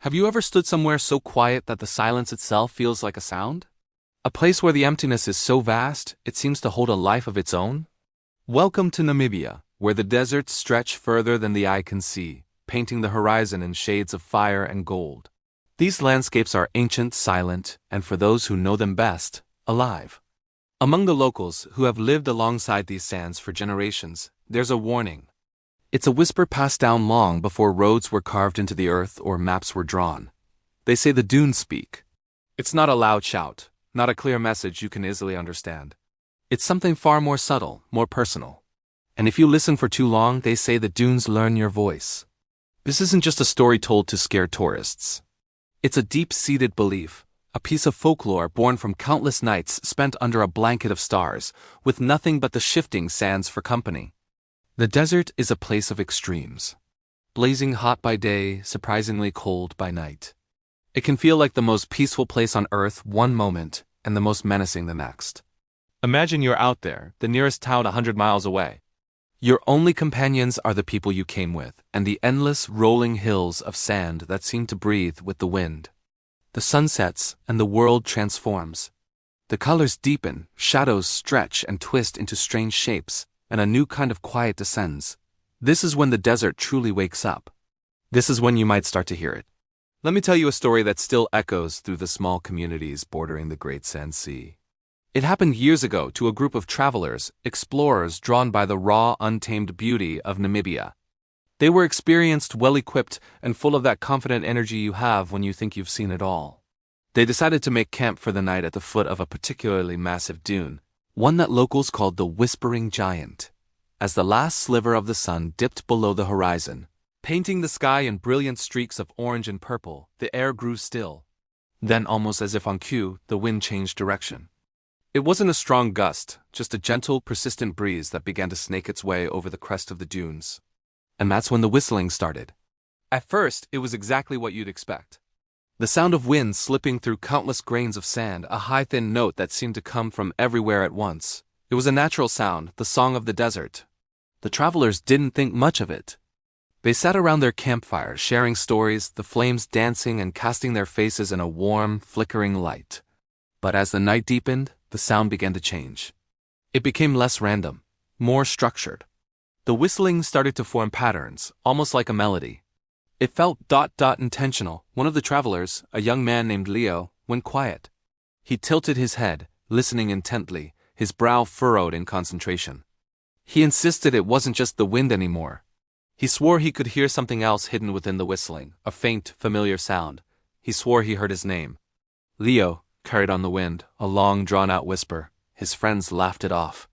Have you ever stood somewhere so quiet that the silence itself feels like a sound? A place where the emptiness is so vast, it seems to hold a life of its own? Welcome to Namibia, where the deserts stretch further than the eye can see, painting the horizon in shades of fire and gold. These landscapes are ancient, silent, and for those who know them best, alive. Among the locals who have lived alongside these sands for generations, there's a warning. It's a whisper passed down long before roads were carved into the earth or maps were drawn. They say the dunes speak. It's not a loud shout, not a clear message you can easily understand. It's something far more subtle, more personal. And if you listen for too long, they say the dunes learn your voice. This isn't just a story told to scare tourists. It's a deep-seated belief, a piece of folklore born from countless nights spent under a blanket of stars, with nothing but the shifting sands for company. The desert is a place of extremes. Blazing hot by day, surprisingly cold by night. It can feel like the most peaceful place on earth one moment, and the most menacing the next. Imagine you're out there, the nearest town 100 miles away. Your only companions are the people you came with, and the endless rolling hills of sand that seem to breathe with the wind. The sun sets, and the world transforms. The colors deepen, shadows stretch and twist into strange shapes, and a new kind of quiet descends. This is when the desert truly wakes up. This is when you might start to hear it. Let me tell you a story that still echoes through the small communities bordering the Great Sand Sea. It happened years ago to a group of travelers, explorers drawn by the raw, untamed beauty of Namibia. They were experienced, well-equipped, and full of that confident energy you have when you think you've seen it all. They decided to make camp for the night at the foot of a particularly massive dune, one that locals called the Whispering Giant. As the last sliver of the sun dipped below the horizon, painting the sky in brilliant streaks of orange and purple, the air grew still. Then, almost as if on cue, the wind changed direction. It wasn't a strong gust, just a gentle, persistent breeze that began to snake its way over the crest of the dunes. And that's when the whistling started. At first, it was exactly what you'd expect. The sound of wind slipping through countless grains of sand, a high thin note that seemed to come from everywhere at once. It was a natural sound, the song of the desert. The travelers didn't think much of it. They sat around their campfire, sharing stories, the flames dancing and casting their faces in a warm, flickering light. But as the night deepened, the sound began to change. It became less random, more structured. The whistling started to form patterns, almost like a melody. It felt intentional. One of the travelers, a young man named Leo, went quiet. He tilted his head, listening intently, his brow furrowed in concentration. He insisted it wasn't just the wind anymore. He swore he could hear something else hidden within the whistling, a faint, familiar sound. He swore he heard his name. Leo carried on the wind, a long, drawn-out whisper. His friends laughed it off.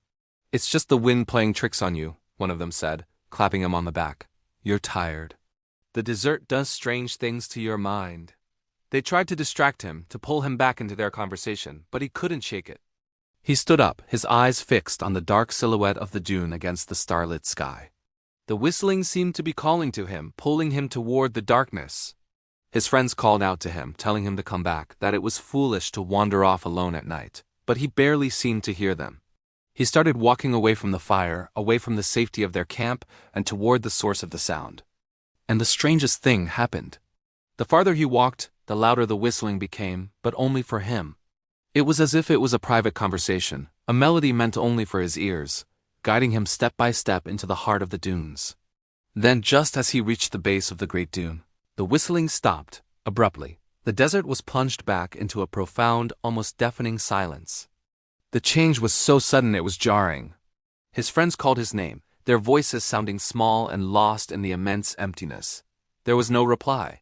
"It's just the wind playing tricks on you," one of them said, clapping him on the back. "You're tired. The desert does strange things to your mind." They tried to distract him, to pull him back into their conversation, but he couldn't shake it. He stood up, his eyes fixed on the dark silhouette of the dune against the starlit sky. The whistling seemed to be calling to him, pulling him toward the darkness. His friends called out to him, telling him to come back, that it was foolish to wander off alone at night, but he barely seemed to hear them. He started walking away from the fire, away from the safety of their camp, and toward the source of the sound. And the strangest thing happened. The farther he walked, the louder the whistling became, but only for him. It was as if it was a private conversation, a melody meant only for his ears, guiding him step by step into the heart of the dunes. Then, just as he reached the base of the great dune, the whistling stopped, abruptly. The desert was plunged back into a profound, almost deafening silence. The change was so sudden it was jarring. His friends called his name, their voices sounding small and lost in the immense emptiness. There was no reply.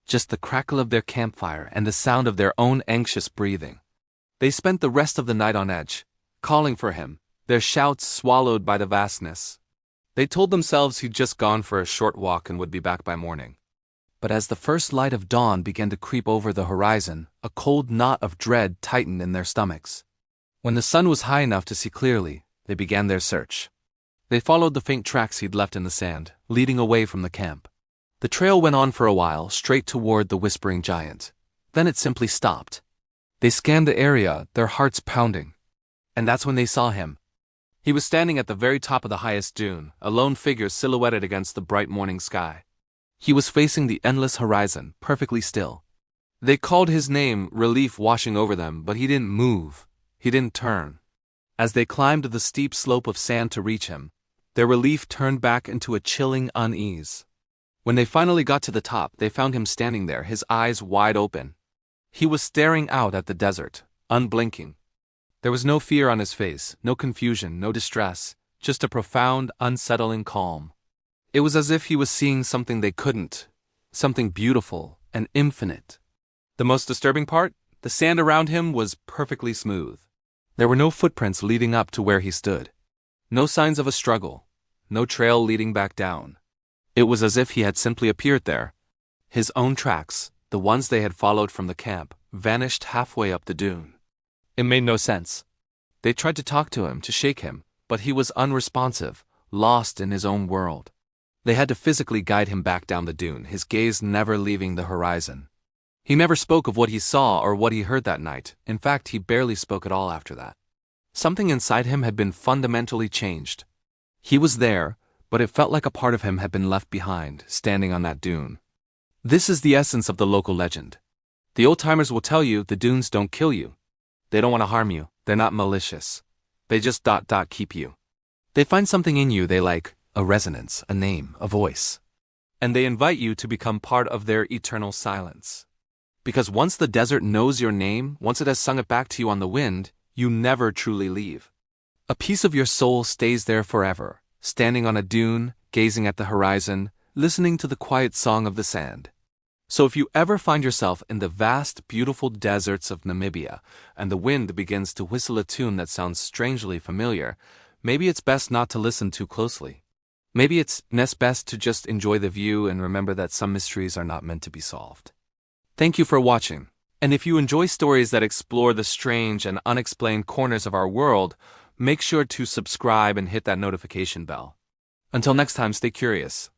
Just the crackle of their campfire and the sound of their own anxious breathing. They spent the rest of the night on edge, calling for him, their shouts swallowed by the vastness. They told themselves he'd just gone for a short walk and would be back by morning. But as the first light of dawn began to creep over the horizon, a cold knot of dread tightened in their stomachs. When the sun was high enough to see clearly, they began their search. They followed the faint tracks he'd left in the sand, leading away from the camp. The trail went on for a while, straight toward the Whispering Giant. Then it simply stopped. They scanned the area, their hearts pounding. And that's when they saw him. He was standing at the very top of the highest dune, a lone figure silhouetted against the bright morning sky. He was facing the endless horizon, perfectly still. They called his name, relief washing over them, but he didn't move. He didn't turn. As they climbed the steep slope of sand to reach him, their relief turned back into a chilling unease. When they finally got to the top, they found him standing there, his eyes wide open. He was staring out at the desert, unblinking. There was no fear on his face, no confusion, no distress, just a profound, unsettling calm. It was as if he was seeing something they couldn't, something beautiful and infinite. The most disturbing part? The sand around him was perfectly smooth. There were no footprints leading up to where he stood. No signs of a struggle. No trail leading back down. It was as if he had simply appeared there. His own tracks, the ones they had followed from the camp, vanished halfway up the dune. It made no sense. They tried to talk to him, to shake him, but he was unresponsive, lost in his own world. They had to physically guide him back down the dune, his gaze never leaving the horizon. He never spoke of what he saw or what he heard that night. In fact, he barely spoke at all after that. Something inside him had been fundamentally changed. He was there, but it felt like a part of him had been left behind, standing on that dune. This is the essence of the local legend. The old-timers will tell you the dunes don't kill you. They don't want to harm you. They're not malicious. They just keep you. They find something in you they like, a resonance, a name, a voice. And they invite you to become part of their eternal silence. Because once the desert knows your name, once it has sung it back to you on the wind, you never truly leave. A piece of your soul stays there forever, standing on a dune, gazing at the horizon, listening to the quiet song of the sand. So if you ever find yourself in the vast, beautiful deserts of Namibia, and the wind begins to whistle a tune that sounds strangely familiar, maybe it's best not to listen too closely. Maybe it's best to just enjoy the view and remember that some mysteries are not meant to be solved. Thank you for watching. And if you enjoy stories that explore the strange and unexplained corners of our world, make sure to subscribe and hit that notification bell. Until next time, stay curious.